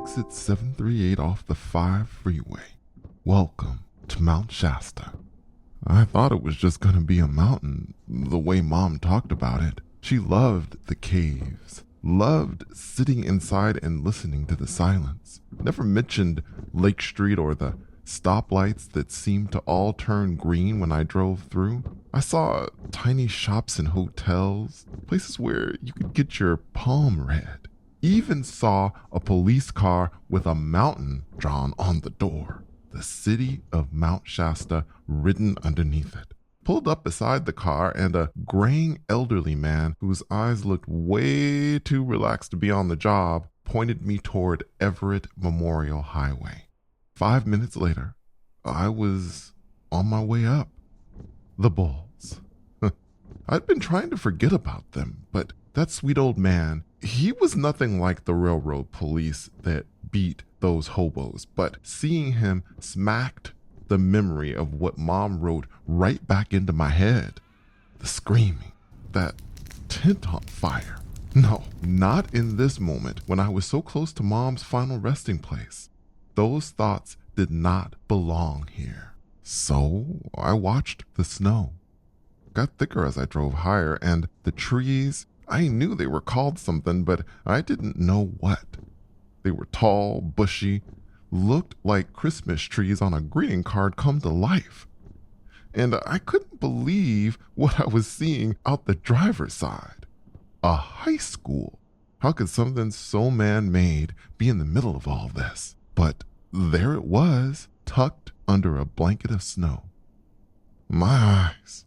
exit 738 off the 5 freeway. Welcome to Mount Shasta. I thought it was just gonna be a mountain, the way Mom talked about it. She loved the caves, loved sitting inside and listening to the silence. Never mentioned Lake Street or the stoplights that seemed to all turn green when I drove through. I saw tiny shops and hotels, places where you could get your palm read. Even saw a police car with a mountain drawn on the door. The city of Mount Shasta written underneath it. Pulled up beside the car, and a graying elderly man whose eyes looked way too relaxed to be on the job pointed me toward Everett Memorial Highway. 5 minutes later, I was on my way up. The Bulls. I'd been trying to forget about them, but that sweet old man, he was nothing like the railroad police that beat those hobos, but seeing him smacked the memory of what Mom wrote right back into my head. The screaming, that tent on fire. No, not in this moment when I was so close to Mom's final resting place. Those thoughts did not belong here. So I watched the snow. Got thicker as I drove higher, and the trees, I knew they were called something, but I didn't know what. They were tall, bushy, looked like Christmas trees on a greeting card come to life. And I couldn't believe what I was seeing out the driver's side. A high school. How could something so man-made be in the middle of all this? But there it was, tucked under a blanket of snow. My eyes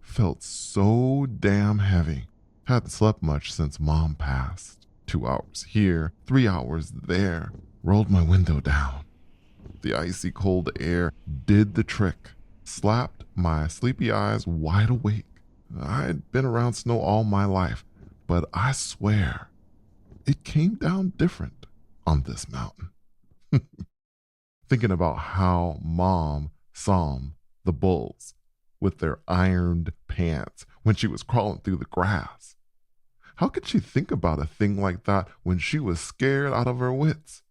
felt so damn heavy. Hadn't slept much since Mom passed. 2 hours here, 3 hours there. Rolled my window down. The icy cold air did the trick. Slapped my sleepy eyes wide awake. I'd been around snow all my life, but I swear it came down different on this mountain. Thinking about how Mom saw the Bulls with their ironed pants when she was crawling through the grass. How could she think about a thing like that when she was scared out of her wits?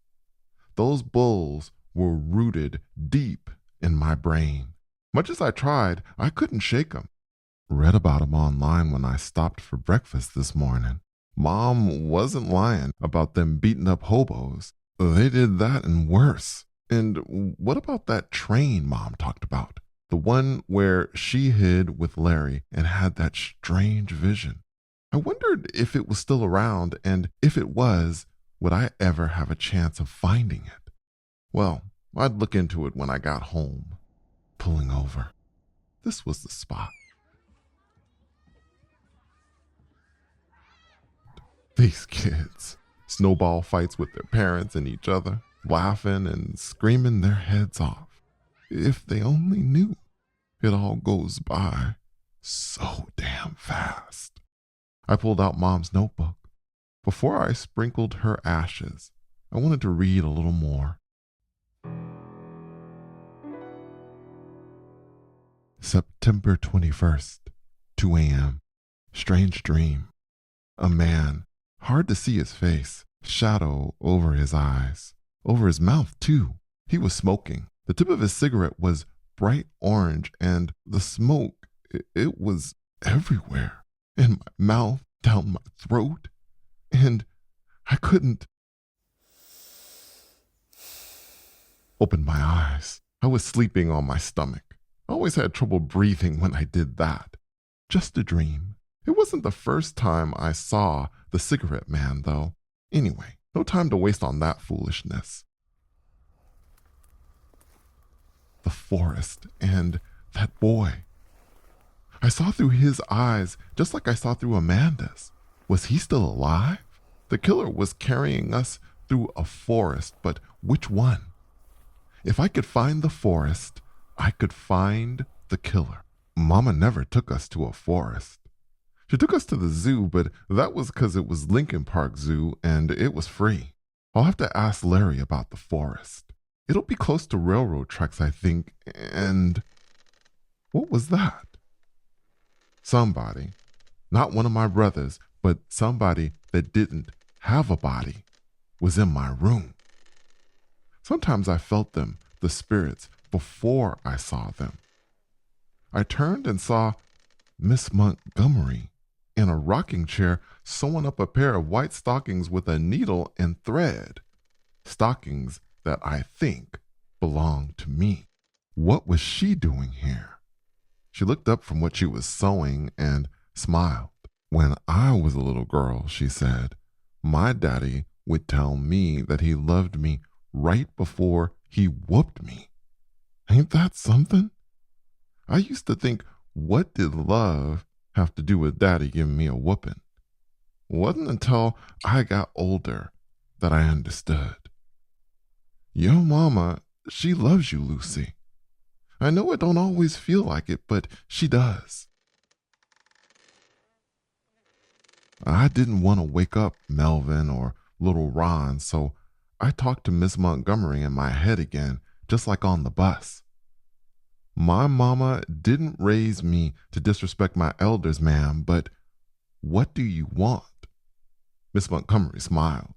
Those Bulls were rooted deep in my brain. Much as I tried, I couldn't shake them. Read about them online when I stopped for breakfast this morning. Mom wasn't lying about them beating up hobos. They did that and worse. And what about that train Mom talked about? The one where she hid with Larry and had that strange vision. I wondered if it was still around, and if it was, would I ever have a chance of finding it? Well, I'd look into it when I got home. Pulling over. This was the spot. These kids. Snowball fights with their parents and each other, laughing and screaming their heads off. If they only knew. It all goes by so damn fast. I pulled out Mom's notebook. Before I sprinkled her ashes, I wanted to read a little more. September 21st, 2 a.m. Strange dream. A man, hard to see his face, shadow over his eyes, over his mouth too. He was smoking. The tip of his cigarette was bright orange, and the smoke, it was everywhere. In my mouth, down my throat, and I couldn't open my eyes. I was sleeping on my stomach. I always had trouble breathing when I did that. Just a dream. It wasn't the first time I saw the cigarette man, though. Anyway, no time to waste on that foolishness. The forest and that boy. I saw through his eyes just like I saw through Amanda's. Was he still alive? The killer was carrying us through a forest, but which one? If I could find the forest, I could find the killer. Mama never took us to a forest. She took us to the zoo, but that was because it was Lincoln Park Zoo and it was free. I'll have to ask Larry about the forest. It'll be close to railroad tracks, I think, and what was that? Somebody, not one of my brothers, but somebody that didn't have a body, was in my room. Sometimes I felt them, the spirits, before I saw them. I turned and saw Miss Montgomery in a rocking chair sewing up a pair of white stockings with a needle and thread. Stockings that I think belonged to me. What was she doing here? She looked up from what she was sewing and smiled. When I was a little girl, she said, my daddy would tell me that he loved me right before he whooped me. Ain't that something? I used to think, what did love have to do with daddy giving me a whooping? It wasn't until I got older that I understood. Yo mama, she loves you, Lucy. I know it don't always feel like it, but she does. I didn't want to wake up Melvin or little Ron, so I talked to Miss Montgomery in my head again, just like on the bus. My mama didn't raise me to disrespect my elders, ma'am, but what do you want? Miss Montgomery smiled.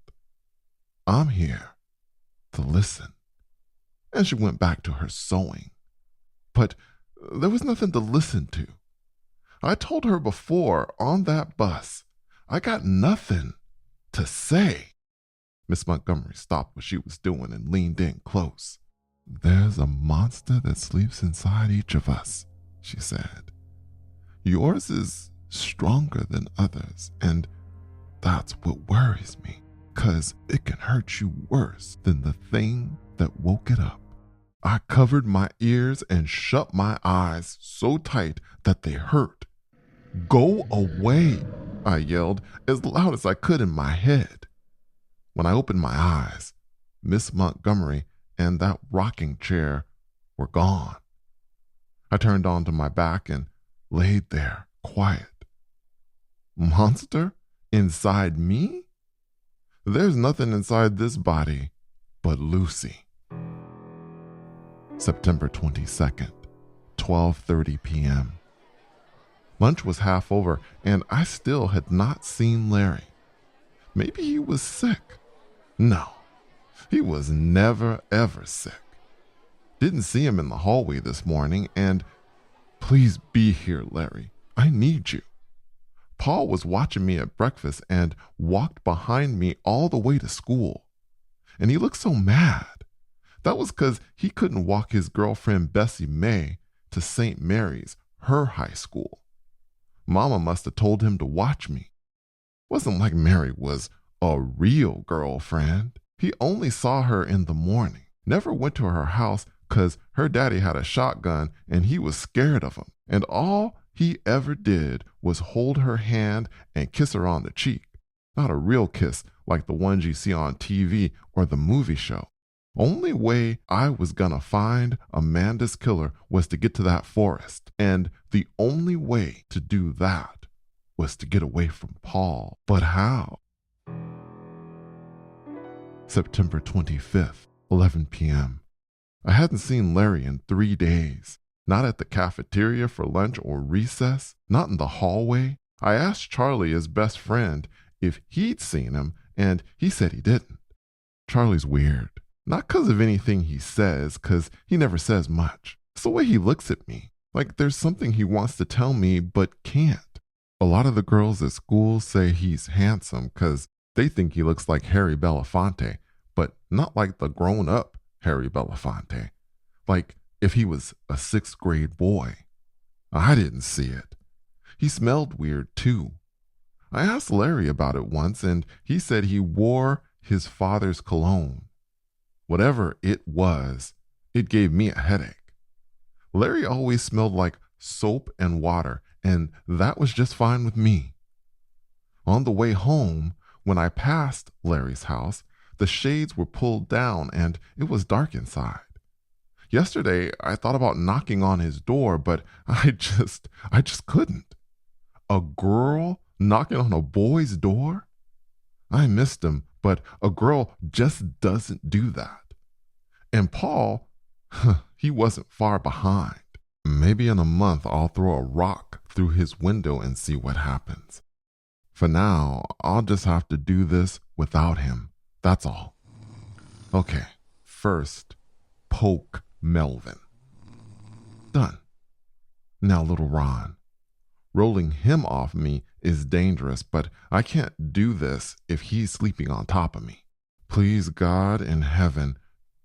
I'm here to listen. And she went back to her sewing. But there was nothing to listen to. I told her before on that bus, I got nothing to say. Miss Montgomery stopped what she was doing and leaned in close. There's a monster that sleeps inside each of us, she said. Yours is stronger than others, and that's what worries me, 'cause it can hurt you worse than the thing that woke it up. I covered my ears and shut my eyes so tight that they hurt. Go away, I yelled as loud as I could in my head. When I opened my eyes, Miss Montgomery and that rocking chair were gone. I turned onto my back and laid there, quiet. Monster? Inside me? There's nothing inside this body but Lucy. September 22nd, 12:30 p.m. Lunch was half over, and I still had not seen Larry. Maybe he was sick. No, he was never, ever sick. Didn't see him in the hallway this morning, and please be here, Larry. I need you. Paul was watching me at breakfast and walked behind me all the way to school. And he looked so mad. That was because he couldn't walk his girlfriend Bessie May to St. Mary's, her high school. Mama must have told him to watch me. Wasn't like Mary was a real girlfriend. He only saw her in the morning, never went to her house because her daddy had a shotgun and he was scared of him. And all he ever did was hold her hand and kiss her on the cheek. Not a real kiss like the ones you see on TV or the movie show. Only way I was gonna find Amanda's killer was to get to that forest. And the only way to do that was to get away from Paul. But how? September 25th, 11 p.m. I hadn't seen Larry in 3 days. Not at the cafeteria for lunch or recess, not in the hallway. I asked Charlie, his best friend, if he'd seen him, and he said he didn't. Charlie's weird. Not because of anything he says, because he never says much. It's the way he looks at me, like there's something he wants to tell me but can't. A lot of the girls at school say he's handsome because they think he looks like Harry Belafonte, but not like the grown-up Harry Belafonte. Like if he was a 6th grade boy. I didn't see it. He smelled weird too. I asked Larry about it once, and he said he wore his father's cologne. Whatever it was, it gave me a headache. Larry always smelled like soap and water, and that was just fine with me. On the way home, when I passed Larry's house, the shades were pulled down and it was dark inside. Yesterday, I thought about knocking on his door, but I just couldn't. A girl knocking on a boy's door? I missed him, but a girl just doesn't do that. And Paul, he wasn't far behind. Maybe in a month I'll throw a rock through his window and see what happens. For now, I'll just have to do this without him. That's all. Okay, first poke Melvin. Done. Now, little Ron. Rolling him off me is dangerous, but I can't do this if he's sleeping on top of me. Please, God in heaven,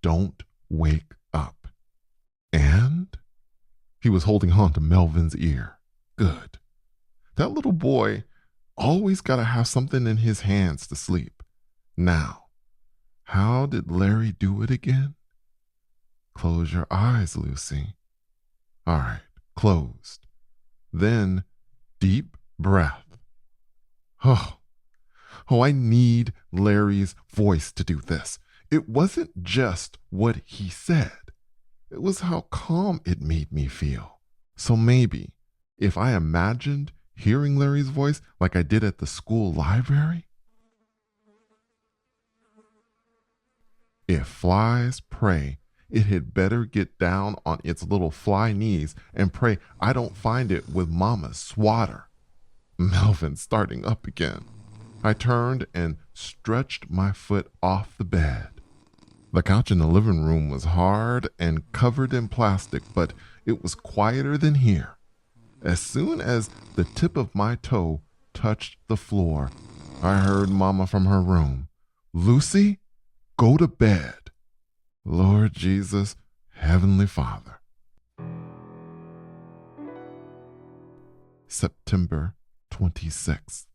don't wake up. And he was holding on to Melvin's ear. Good. That little boy always got to have something in his hands to sleep. Now, how did Larry do it again? Close your eyes, Lucy. All right, closed. Then, deep breath. Oh, I need Larry's voice to do this. It wasn't just what he said. It was how calm it made me feel. So maybe if I imagined hearing Larry's voice like I did at the school library. If flies pray, it had better get down on its little fly knees and pray I don't find it with Mama's swatter. Melvin starting up again. I turned and stretched my foot off the bed. The couch in the living room was hard and covered in plastic, but it was quieter than here. As soon as the tip of my toe touched the floor, I heard Mama from her room. Lucy, go to bed. Lord Jesus, Heavenly Father. September 26th.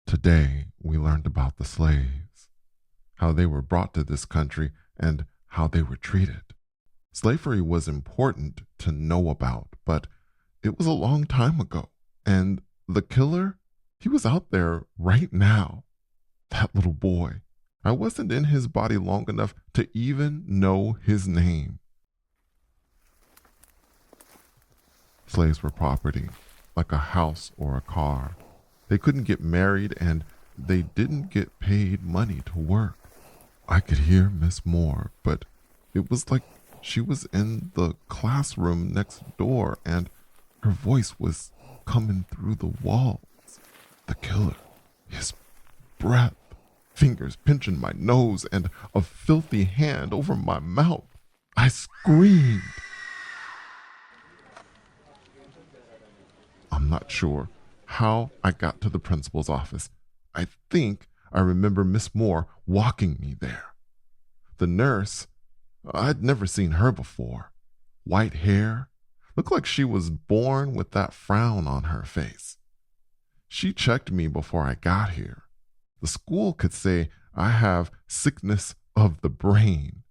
Today we learned about the slaves, how they were brought to this country and how they were treated. Slavery was important to know about, but it was a long time ago. And the killer, he was out there right now. That little boy. I wasn't in his body long enough to even know his name. Slaves were property, like a house or a car. They couldn't get married and they didn't get paid money to work. I could hear Miss Moore, but it was like she was in the classroom next door and her voice was coming through the walls. The killer, his breath, fingers pinching my nose, and a filthy hand over my mouth. I screamed. I'm not sure how I got to the principal's office. I think I remember Miss Moore walking me there. The nurse, I'd never seen her before. White hair, looked like she was born with that frown on her face. She checked me before I got here. The school could say I have sickness of the brain.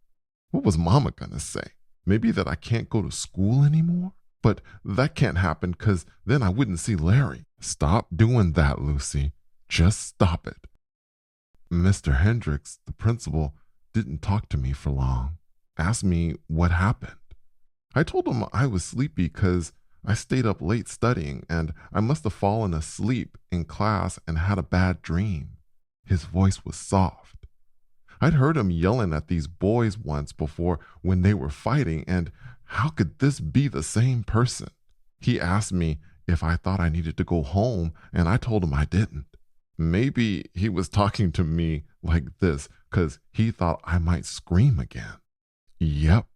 What was Mama gonna say? Maybe that I can't go to school anymore? But that can't happen because then I wouldn't see Larry. Stop doing that, Lucy. Just stop it. Mr. Hendricks, the principal, didn't talk to me for long. Asked me what happened. I told him I was sleepy because I stayed up late studying and I must have fallen asleep in class and had a bad dream. His voice was soft. I'd heard him yelling at these boys once before when they were fighting, and how could this be the same person? He asked me if I thought I needed to go home, and I told him I didn't. Maybe he was talking to me like this because he thought I might scream again. Yep,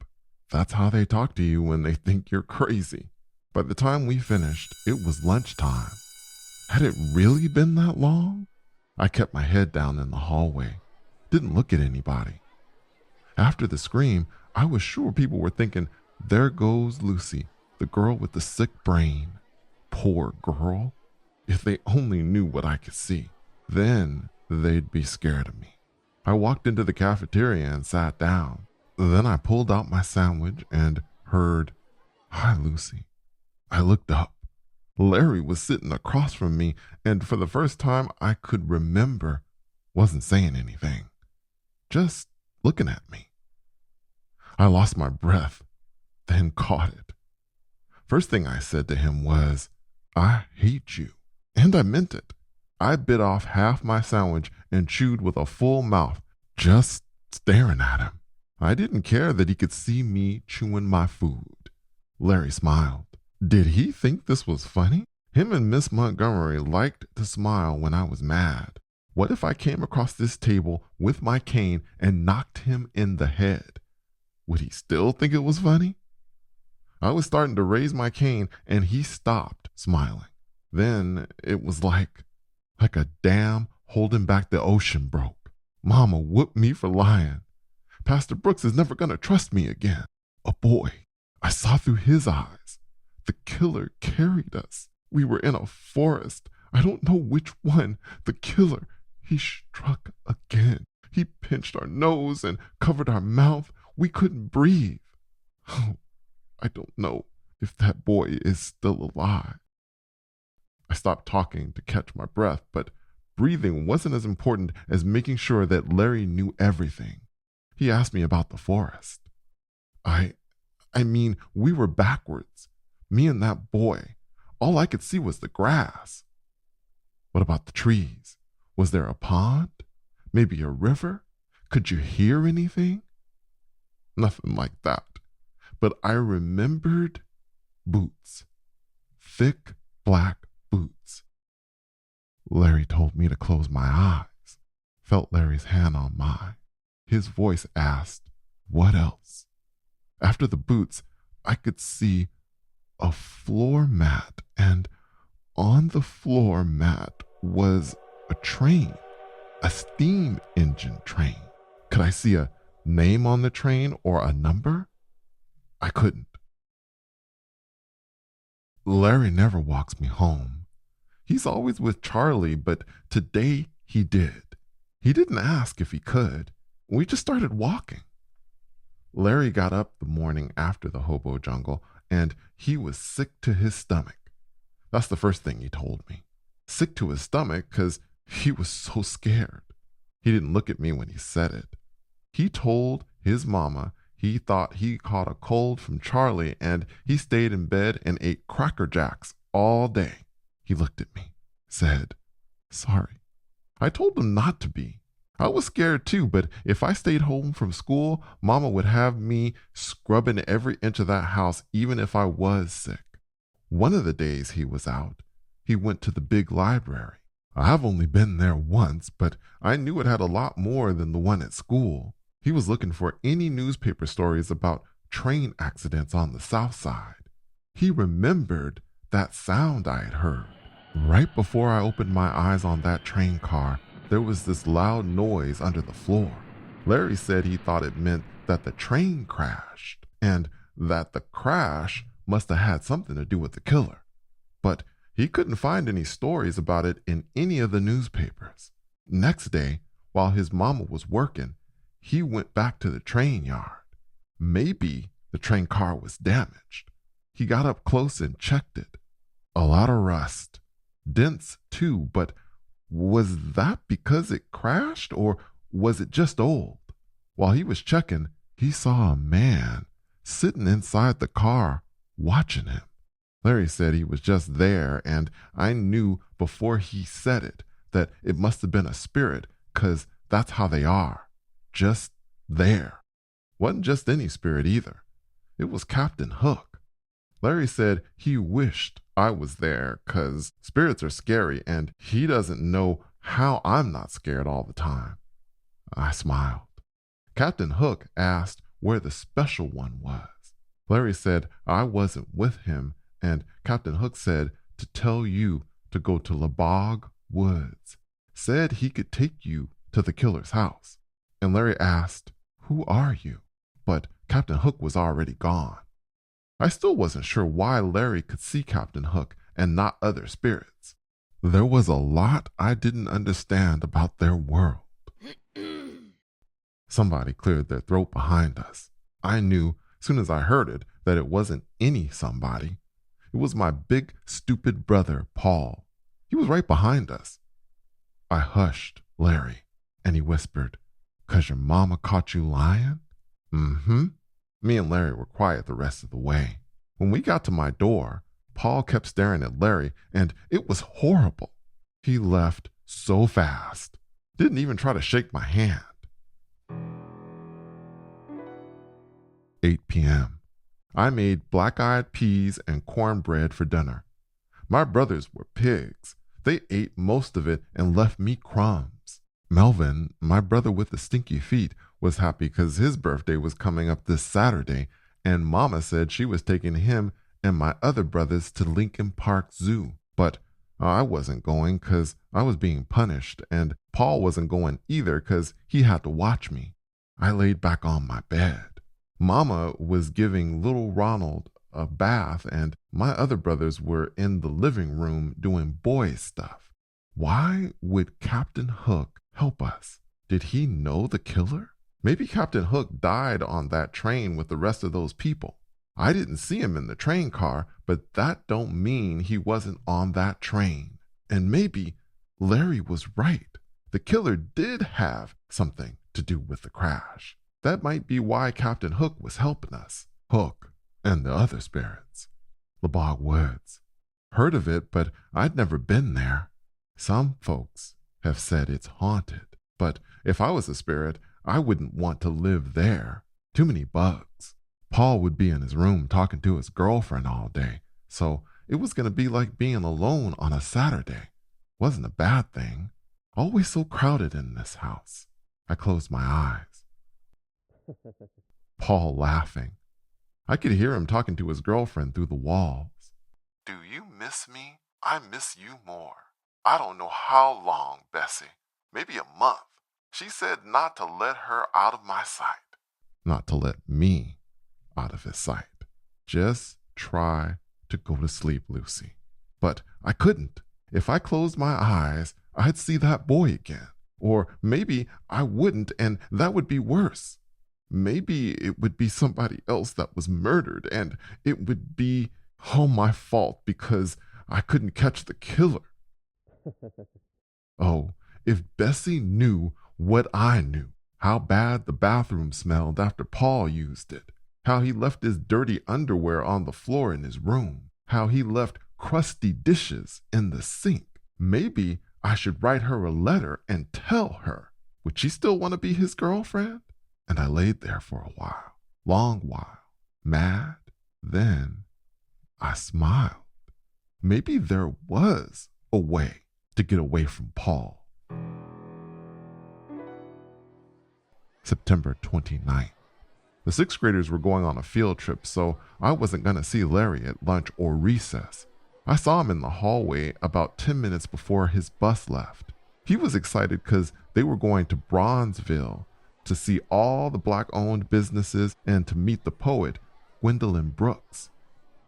that's how they talk to you when they think you're crazy. By the time we finished, it was lunchtime. Had it really been that long? I kept my head down in the hallway, didn't look at anybody. After the scream, I was sure people were thinking, there goes Lucy, the girl with the sick brain. Poor girl. If they only knew what I could see, then they'd be scared of me. I walked into the cafeteria and sat down. Then I pulled out my sandwich and heard, "Hi, Lucy." I looked up. Larry was sitting across from me, and for the first time I could remember, wasn't saying anything, just looking at me. I lost my breath, then caught it. First thing I said to him was, "I hate you." And I meant it. I bit off half my sandwich and chewed with a full mouth, just staring at him. I didn't care that he could see me chewing my food. Larry smiled. Did he think this was funny? Him and Miss Montgomery liked to smile when I was mad. What if I came across this table with my cane and knocked him in the head? Would he still think it was funny? I was starting to raise my cane and he stopped smiling. Then it was like a dam holding back the ocean broke. Mama whooped me for lying. Pastor Brooks is never going to trust me again. A boy. I saw through his eyes. The killer carried us. We were in a forest. I don't know which one. The killer, he struck again. He pinched our nose and covered our mouth. We couldn't breathe. Oh, I don't know if that boy is still alive. I stopped talking to catch my breath, but breathing wasn't as important as making sure that Larry knew everything. He asked me about the forest. I mean, we were backwards. Me and that boy. All I could see was the grass. What about the trees? Was there a pond? Maybe a river? Could you hear anything? Nothing like that. But I remembered boots. Thick black boots. Larry told me to close my eyes. Felt Larry's hand on mine. His voice asked, "What else?" After the boots, I could see a floor mat, and on the floor mat was a train, a steam engine train. Could I see a name on the train or a number? I couldn't. Larry never walks me home. He's always with Charlie, but today he did. He didn't ask if he could. We just started walking. Larry got up the morning after the hobo jungle, and he was sick to his stomach. That's the first thing he told me. Sick to his stomach because he was so scared. He didn't look at me when he said it. He told his mama he thought he caught a cold from Charlie, and he stayed in bed and ate Cracker Jacks all day. He looked at me, said, "Sorry." I told him not to be. I was scared too, but if I stayed home from school, Mama would have me scrubbing every inch of that house, even if I was sick. One of the days he was out, he went to the big library. I've only been there once, but I knew it had a lot more than the one at school. He was looking for any newspaper stories about train accidents on the South Side. He remembered that sound I had heard. Right before I opened my eyes on that train car, there was this loud noise under the floor. Larry said he thought it meant that the train crashed, and that the crash must have had something to do with the killer. But he couldn't find any stories about it in any of the newspapers. Next day, while his mama was working, he went back to the train yard. Maybe the train car was damaged. He got up close and checked it. A lot of rust. Dents too, but was that because it crashed, or was it just old? While he was checking, he saw a man sitting inside the car watching him. Larry said he was just there, and I knew before he said it that it must have been a spirit, 'cause that's how they are. Just there. Wasn't just any spirit either. It was Captain Hook. Larry said he wished I was there 'cause spirits are scary and he doesn't know how I'm not scared all the time. I smiled. Captain Hook asked where the special one was. Larry said I wasn't with him, and Captain Hook said to tell you to go to Labog Woods. Said he could take you to the killer's house. And Larry asked, "Who are you?" But Captain Hook was already gone. I still wasn't sure why Larry could see Captain Hook and not other spirits. There was a lot I didn't understand about their world. Somebody cleared their throat behind us. I knew, soon as I heard it, that it wasn't any somebody. It was my big, stupid brother, Paul. He was right behind us. I hushed Larry, and he whispered, "'Cause your mama caught you lying?" "Mm-hmm." Me and Larry were quiet the rest of the way. When we got to my door, Paul kept staring at Larry, and it was horrible. He left so fast. Didn't even try to shake my hand. 8 p.m. I made black-eyed peas and cornbread for dinner. My brothers were pigs. They ate most of it and left me crumbs. Melvin, my brother with the stinky feet, was happy because his birthday was coming up this Saturday, and Mama said she was taking him and my other brothers to Lincoln Park Zoo. But I wasn't going because I was being punished, and Paul wasn't going either because he had to watch me. I laid back on my bed. Mama was giving little Ronald a bath, and my other brothers were in the living room doing boy stuff. Why would Captain Hook help us? Did he know the killer? Maybe Captain Hook died on that train with the rest of those people. I didn't see him in the train car, but that don't mean he wasn't on that train. And maybe Larry was right. The killer did have something to do with the crash. That might be why Captain Hook was helping us. Hook and the other spirits. The Bog Woods. Heard of it, but I'd never been there. Some folks have said it's haunted, but if I was a spirit, I wouldn't want to live there. Too many bugs. Paul would be in his room talking to his girlfriend all day, so it was going to be like being alone on a Saturday. Wasn't a bad thing. Always so crowded in this house. I closed my eyes. Paul laughing. I could hear him talking to his girlfriend through the walls. Do you miss me? I miss you more. I don't know how long, Bessie. Maybe a month. She said not to let her out of my sight. Not to let me out of his sight. Just try to go to sleep, Lucy. But I couldn't. If I closed my eyes, I'd see that boy again. Or maybe I wouldn't, and that would be worse. Maybe it would be somebody else that was murdered, and it would be all my fault because I couldn't catch the killer. Oh, if Bessie knew what I knew, how bad the bathroom smelled after Paul used it, how he left his dirty underwear on the floor in his room, how he left crusty dishes in the sink. Maybe I should write her a letter and tell her. Would she still want to be his girlfriend? And I laid there for a while, long while, mad. Then I smiled. Maybe there was a way to get away from Paul. September 29th. The sixth graders were going on a field trip, so I wasn't going to see Larry at lunch or recess. I saw him in the hallway about 10 minutes before his bus left. He was excited because they were going to Bronzeville to see all the Black-owned businesses and to meet the poet, Gwendolyn Brooks.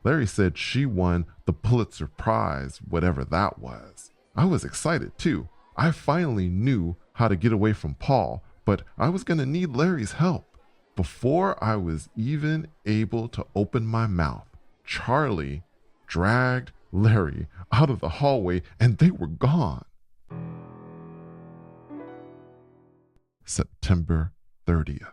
Larry said she won the Pulitzer Prize, whatever that was. I was excited too. I finally knew how to get away from Paul, but I was going to need Larry's help. Before I was even able to open my mouth, Charlie dragged Larry out of the hallway and they were gone. September 30th.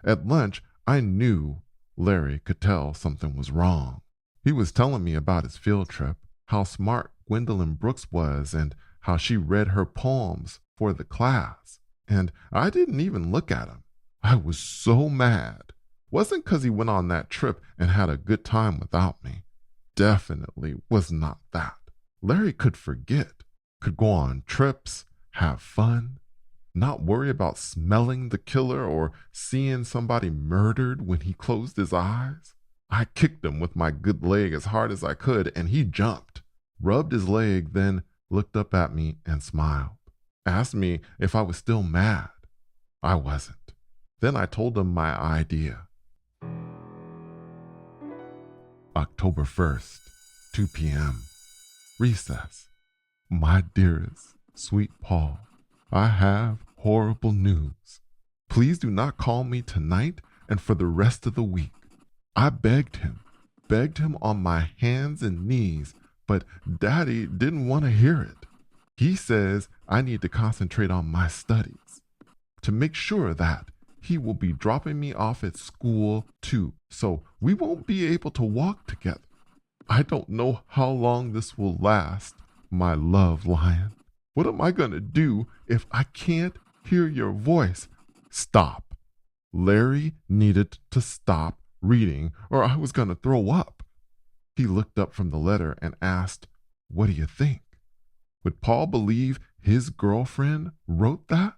At lunch, I knew Larry could tell something was wrong. He was telling me about his field trip, how smart Gwendolyn Brooks was, and how she read her poems for the class. And I didn't even look at him. I was so mad. Wasn't because he went on that trip and had a good time without me. Definitely was not that. Larry could forget, could go on trips, have fun, not worry about smelling the killer or seeing somebody murdered when he closed his eyes. I kicked him with my good leg as hard as I could, and he jumped, rubbed his leg, then looked up at me and smiled. Asked me if I was still mad. I wasn't. Then I told him my idea. October 1st, 2 p.m. Recess. My dearest, sweet Paul, I have horrible news. Please do not call me tonight and for the rest of the week. I begged him on my hands and knees, but Daddy didn't want to hear it. He says I need to concentrate on my studies to make sure that he will be dropping me off at school too, so we won't be able to walk together. I don't know how long this will last, my love lion. What am I going to do if I can't hear your voice? Stop. Larry needed to stop reading or I was going to throw up. He looked up from the letter and asked, "What do you think?" Would Paul believe his girlfriend wrote that?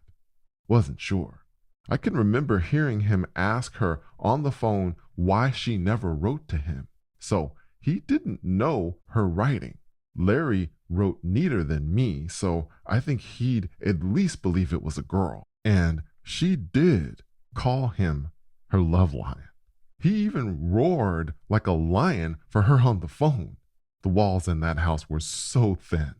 Wasn't sure. I can remember hearing him ask her on the phone why she never wrote to him. So he didn't know her writing. Larry wrote neater than me, so I think he'd at least believe it was a girl. And she did call him her love lion. He even roared like a lion for her on the phone. The walls in that house were so thin.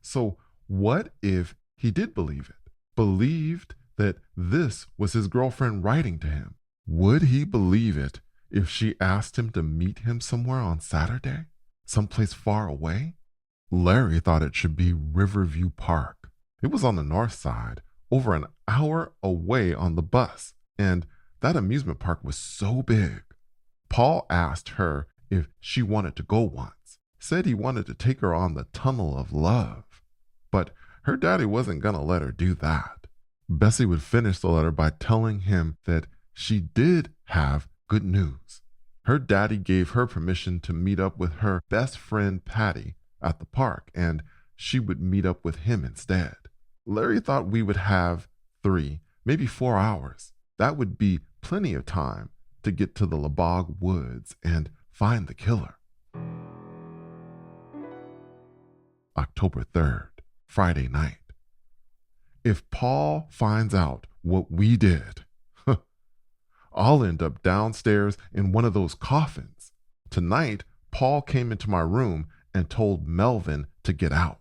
So what if he did believe it? Believed that this was his girlfriend writing to him? Would he believe it if she asked him to meet him somewhere on Saturday? Someplace far away? Larry thought it should be Riverview Park. It was on the north side, over an hour away on the bus, and that amusement park was so big. Paul asked her if she wanted to go once, said he wanted to take her on the Tunnel of Love. But her daddy wasn't going to let her do that. Bessie would finish the letter by telling him that she did have good news. Her daddy gave her permission to meet up with her best friend Patty at the park, and she would meet up with him instead. Larry thought we would have 3, maybe 4 hours. That would be plenty of time to get to the Labog Woods and find the killer. October 3rd, Friday night. If Paul finds out what we did, I'll end up downstairs in one of those coffins. Tonight, Paul came into my room and told Melvin to get out.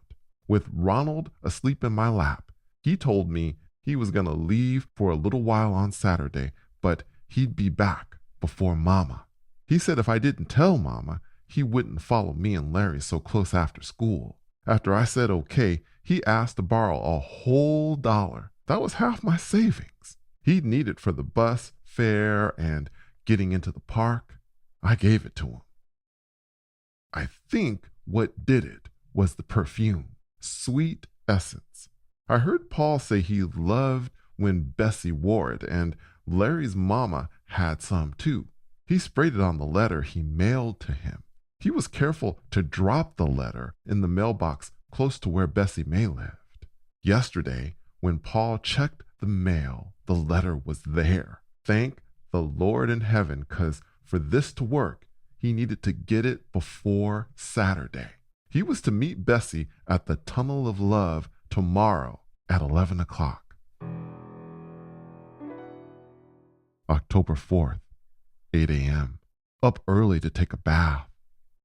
With Ronald asleep in my lap, he told me he was going to leave for a little while on Saturday, but he'd be back before Mama. He said if I didn't tell Mama, he wouldn't follow me and Larry so close after school. After I said okay, he asked to borrow a whole $1. That was half my savings. He'd need it for the bus fare and getting into the park. I gave it to him. I think what did it was the perfume, Sweet Essence. I heard Paul say he loved when Bessie wore it, and Larry's mama had some too. He sprayed it on the letter he mailed to him. He was careful to drop the letter in the mailbox close to where Bessie May lived. Yesterday, when Paul checked the mail, the letter was there. Thank the Lord in heaven, 'cause for this to work, he needed to get it before Saturday. He was to meet Bessie at the Tunnel of Love tomorrow at 11 o'clock. October 4th, 8 a.m. Up early to take a bath.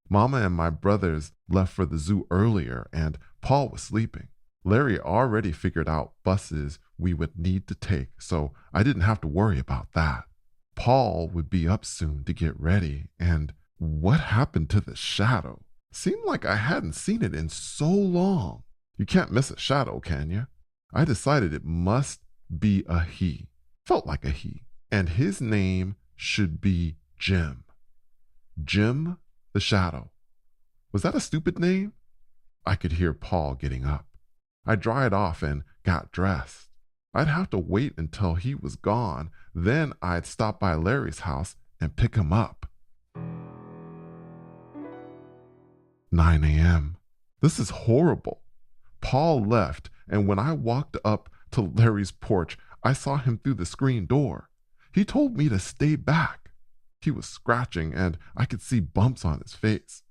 Mama and my brothers left for the zoo earlier, and Paul was sleeping. Larry already figured out buses we would need to take, so I didn't have to worry about that. Paul would be up soon to get ready, and what happened to the shadow? Seemed like I hadn't seen it in so long. You can't miss a shadow, can you? I decided it must be a he. Felt like a he. And his name should be Jim. Jim the Shadow. Was that a stupid name? I could hear Paul getting up. I dried off and got dressed. I'd have to wait until he was gone, then I'd stop by Larry's house and pick him up. 9 a.m. This is horrible. Paul left, and when I walked up to Larry's porch, I saw him through the screen door. He told me to stay back. He was scratching, and I could see bumps on his face.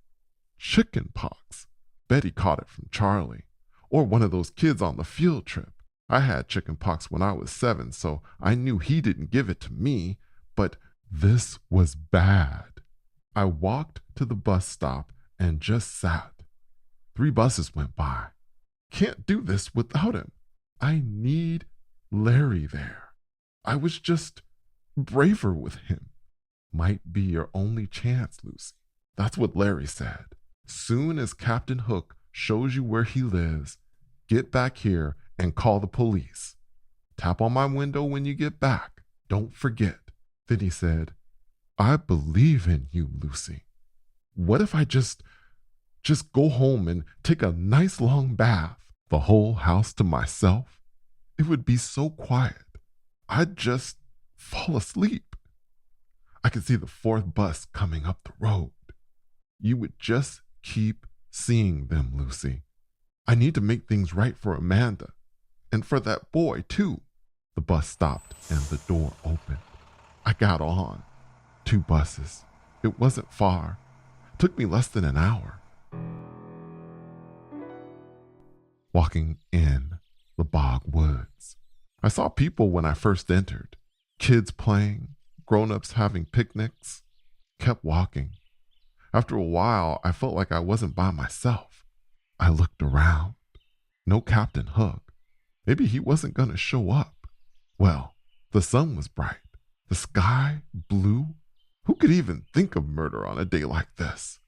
Chicken pox. Betty caught it from Charlie, or one of those kids on the field trip. I had chicken pox when I was 7, so I knew he didn't give it to me, but this was bad. I walked to the bus stop and just sat. 3 buses went by. Can't do this without him. I need Larry there. I was just braver with him. Might be your only chance, Lucy. That's what Larry said. Soon as Captain Hook shows you where he lives, get back here and call the police. Tap on my window when you get back. Don't forget. Then he said, I believe in you, Lucy. What if I just go home and take a nice long bath, the whole house to myself? It would be so quiet. I'd just fall asleep. I could see the 4th bus coming up the road. You would just keep seeing them, Lucy. I need to make things right for Amanda, and for that boy, too. The bus stopped and the door opened. I got on. 2 buses. It wasn't far. Took me less than an hour. Walking in the bog woods. I saw people when I first entered. Kids playing, grown-ups having picnics. Kept walking. After a while, I felt like I wasn't by myself. I looked around. No Captain Hook. Maybe he wasn't going to show up. Well, the sun was bright. The sky blue. Who could even think of murder on a day like this?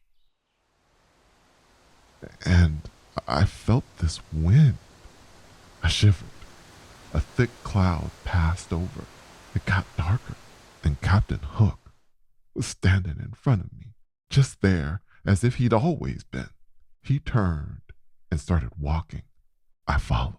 And I felt this wind. I shivered. A thick cloud passed over. It got darker, and Captain Hook was standing in front of me, just there as if he'd always been. He turned and started walking. I followed.